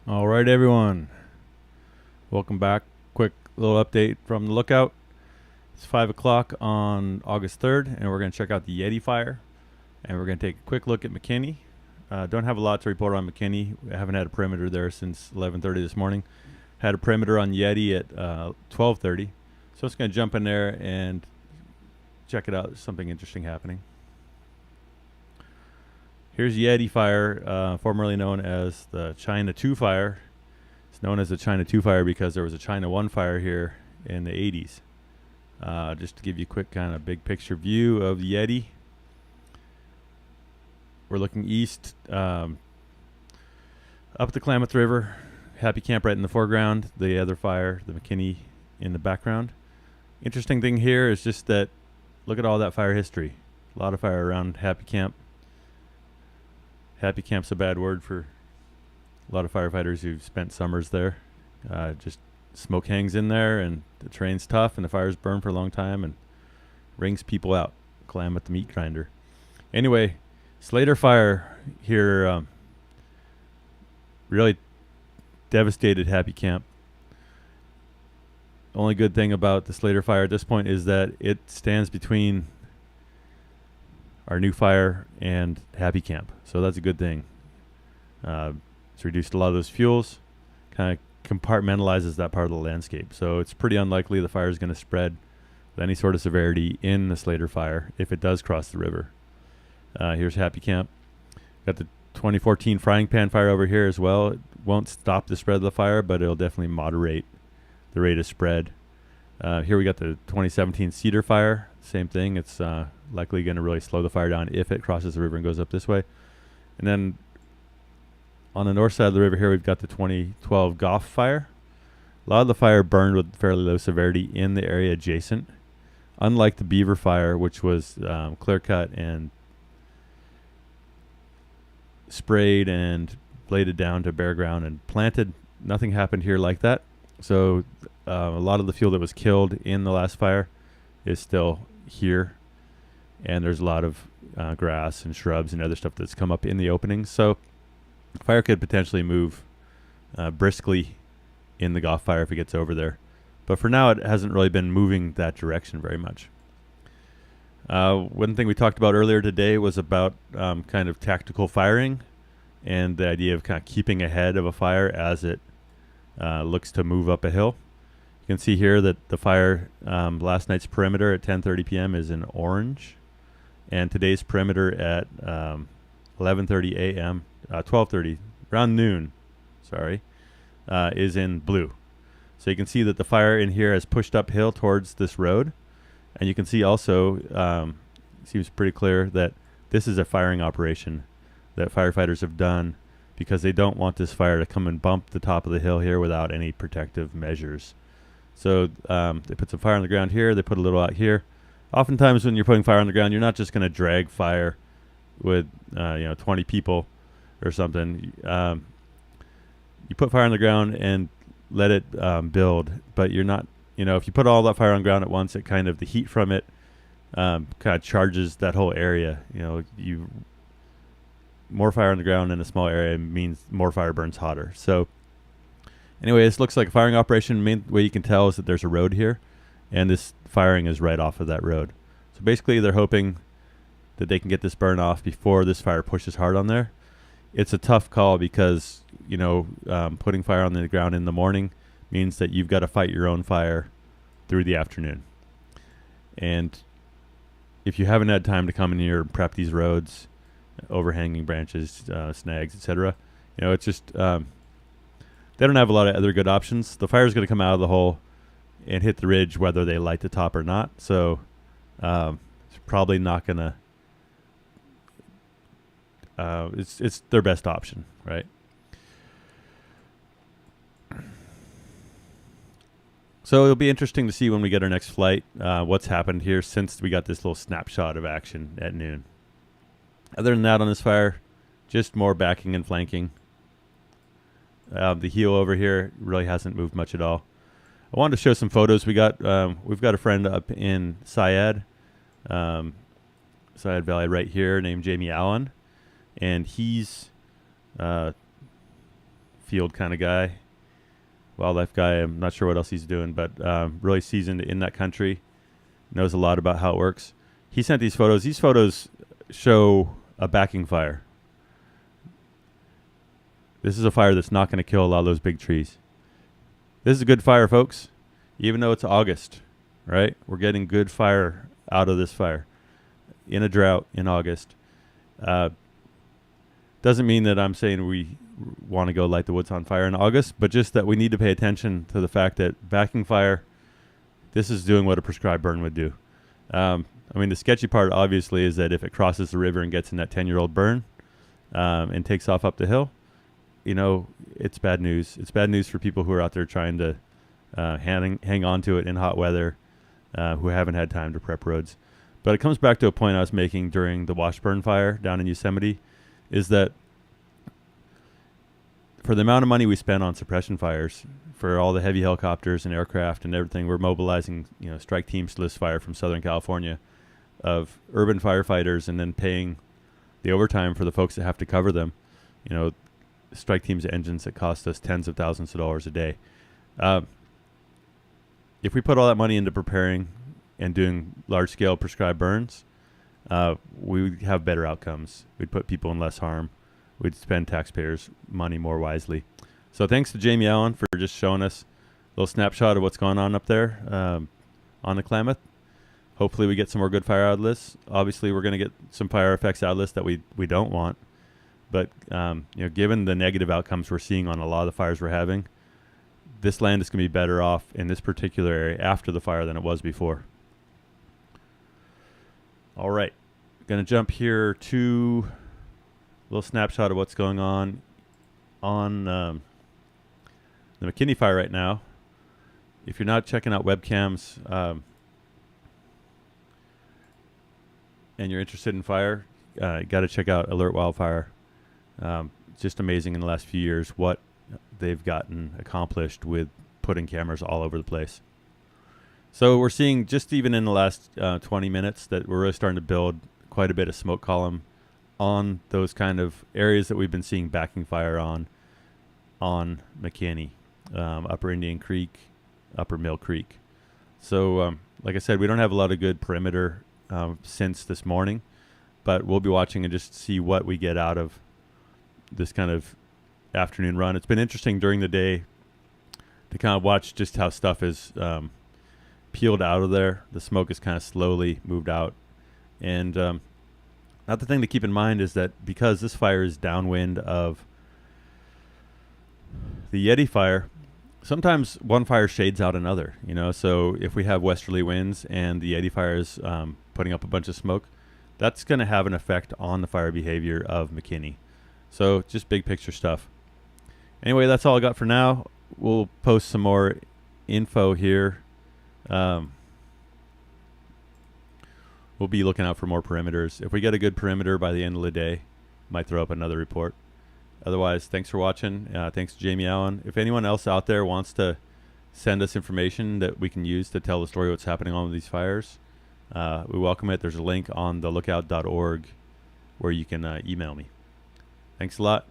All right, everyone. Welcome back. Quick little update from the lookout. It's 5 o'clock on August 3rd, and we're going to check out the Yeti Fire. And we're going to take a quick look at McKinney. Don't have a lot to report on McKinney. I haven't had a perimeter there since 11:30 this morning. Had a perimeter on Yeti at 12:30. So I'm just going to jump in there and check it out. There's something interesting happening. Here's Yeti Fire, formerly known as the China 2 Fire. It's known as the China 2 Fire because there was a China 1 fire here in the 80s. Just to give you a quick kind of big picture view of the Yeti. We're looking east, up the Klamath River. Happy Camp right in the foreground. The other fire, the McKinney, in the background. Interesting thing here is just that, look at all that fire history. A lot of fire around Happy Camp. Happy Camp's a bad word for a lot of firefighters who've spent summers there. Just smoke hangs in there, and the terrain's tough, and the fires burn for a long time, and wrings people out. Klamath the meat grinder. Anyway, Slater Fire here really devastated Happy Camp. Only good thing about the Slater Fire at this point is that it stands between our new fire and Happy Camp. So that's a good thing. It's reduced a lot of those fuels, kind of compartmentalizes that part of the landscape. So it's pretty unlikely the fire is going to spread with any sort of severity in the Slater Fire if it does cross the river. Here's Happy Camp. Got the 2014 Frying Pan Fire over here as well. It won't stop the spread of the fire, but it'll definitely moderate the rate of spread. Here we got the 2017 Cedar Fire. Same thing. It's likely going to really slow the fire down if it crosses the river and goes up this way. And then on the north side of the river here, we've got the 2012 Goff Fire. A lot of the fire burned with fairly low severity in the area adjacent, unlike the Beaver Fire, which was clear cut and sprayed and bladed down to bare ground and planted. Nothing happened here like that. So a lot of the fuel that was killed in the last fire is still here, and there's a lot of grass and shrubs and other stuff that's come up in the openings. So fire could potentially move briskly in the Goff Fire if it gets over there. But for now, it hasn't really been moving that direction very much. One thing we talked about earlier today was about kind of tactical firing and the idea of kind of keeping ahead of a fire as it looks to move up a hill. You can see here that the fire, last night's perimeter at 10:30 p.m. is in orange, and today's perimeter at 11:30 a.m., 12:30, around noon, is in blue. So you can see that the fire in here has pushed uphill towards this road, and you can see also, it seems pretty clear that this is a firing operation that firefighters have done because they don't want this fire to come and bump the top of the hill here without any protective measures. So they put some fire on the ground here. They put a little out here. Oftentimes when you're putting fire on the ground, you're not just going to drag fire with 20 people or something. You put fire on the ground and let it build, but you're not, if you put all that fire on the ground at once, it kind of, the heat from it kind of charges that whole area. More fire on the ground in a small area means more fire burns hotter. So anyway, this looks like a firing operation. Main way you can tell is that there's a road here, and this firing is right off of that road. So basically, they're hoping that they can get this burn off before this fire pushes hard on there. It's a tough call because, putting fire on the ground in the morning means that you've got to fight your own fire through the afternoon. And if you haven't had time to come in here and prep these roads, overhanging branches, snags, etc., it's just they don't have a lot of other good options. The fire's going to come out of the hole and hit the ridge whether they light the top or not. So it's probably not going to. It's their best option, right? So it'll be interesting to see when we get our next flight what's happened here since we got this little snapshot of action at noon. Other than that, on this fire, just more backing and flanking. The heel over here really hasn't moved much at all. I wanted to show some photos. We've got a friend up in Syed Valley right here named Jamie Allen, and he's field kind of guy, wildlife guy. I'm not sure what else he's doing, but really seasoned in that country, knows a lot about how it works. He sent these photos. These photos show a backing fire. This is a fire that's not going to kill a lot of those big trees. This is a good fire, folks, even though it's August, right? We're getting good fire out of this fire in a drought in August. Doesn't mean that I'm saying we want to go light the woods on fire in August, but just that we need to pay attention to the fact that backing fire, this is doing what a prescribed burn would do. I mean, the sketchy part, obviously, is that if it crosses the river and gets in that 10-year-old burn and takes off up the hill, you know, it's bad news. It's bad news for people who are out there trying to hang on to it in hot weather, who haven't had time to prep roads. But it comes back to a point I was making during the Washburn fire down in Yosemite, is that for the amount of money we spend on suppression fires, for all the heavy helicopters and aircraft and everything, we're mobilizing, you know, strike teams to list fire from Southern California of urban firefighters, and then paying the overtime for the folks that have to cover them. You know, strike teams engines that cost us tens of thousands of dollars a day. If we put all that money into preparing and doing large-scale prescribed burns, we would have better outcomes. We'd put people in less harm. We'd spend taxpayers' money more wisely. So thanks to Jamie Allen for just showing us a little snapshot of what's going on up there on the Klamath. Hopefully we get some more good fire out of this. Obviously, we're going to get some fire effects out of this that we don't want. But you know, given the negative outcomes we're seeing on a lot of the fires we're having, this land is going to be better off in this particular area after the fire than it was before. All right, going to jump here to a little snapshot of what's going on the McKinney Fire right now. If you're not checking out webcams and you're interested in fire, you got to check out Alert Wildfire. Just amazing in the last few years what they've gotten accomplished with putting cameras all over the place. So we're seeing just even in the last 20 minutes that we're really starting to build quite a bit of smoke column on those kind of areas that we've been seeing backing fire on McKinney, Upper Indian Creek, Upper Mill Creek. So like I said, we don't have a lot of good perimeter since this morning, but we'll be watching and just see what we get out of this kind of afternoon run. It's been interesting during the day to kind of watch just how stuff is peeled out of there. The smoke is kind of slowly moved out. And another thing to keep in mind is that because this fire is downwind of the Yeti Fire, sometimes one fire shades out another, you know. So if we have westerly winds and the Yeti Fire is putting up a bunch of smoke, that's going to have an effect on the fire behavior of McKinney. So just big picture stuff. Anyway, that's all I got for now. We'll post some more info here. We'll be looking out for more perimeters. If we get a good perimeter by the end of the day, might throw up another report. Otherwise, thanks for watching. Thanks to Jamie Allen. If anyone else out there wants to send us information that we can use to tell the story of what's happening on these fires, we welcome it. There's a link on thelookout.org where you can email me. Thanks a lot.